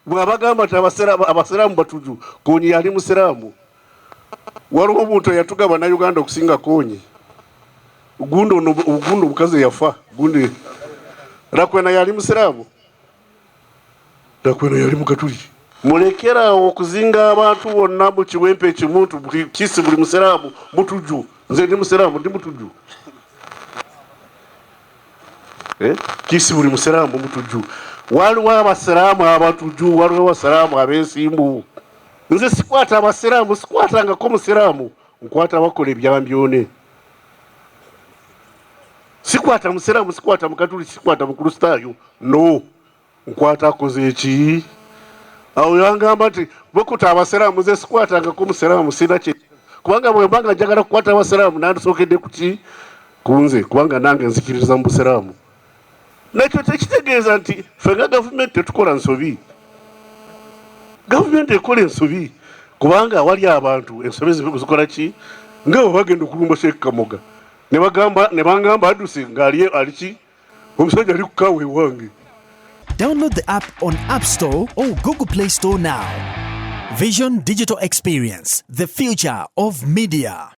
bwabagamba ati abasiraamu batuju konyi yali musiraamu. Waliwo omuntu eyatuga bannayuganda okusinga konyi. Gundo omukazi yafa gundi Rakwena yali musiraamu. Rakwena yali mukatuliki. Mulekera okuzinga abantu bonna mu kiwempe ekimuntu kisi buli musiraamu butujju. Nze ndi musiraamu ndi butujju. Kisi buli musiraamu butujju. Waliwo abasiraamu abatujju, waliwo abasiraamu abeesimbu. Nze sikwata abasiraamu, sikwatangako musiraamu, nkwata bakola ebyambyone. Sikwata musiraamu, sikwata mukatuliki, sikwata mukristaayo. No, nkwata akoze eki. Awo yangamba nti bwekuta abasiraamu nze sikwatangako musiraamu sina kye. Kubanga bwe mbanga njagala kukwata abasiraamu nandisookedde kuki kunze kubanga nange nzikiriza mu busiraamu. Nakyo tekitegeeza nti ffe nga gavumenti tetukola nsobi. Gavumenti ekola ensobi kubanga wali abantu ensobi zikola ki nga bwe bagenda okulumba Sheikh Kamoga ne bangamba adduse ng'ali aliki omusajja ali ku kaawe wange. Download the app on App Store or Google Play Store now. Vision Digital Experience, the future of media.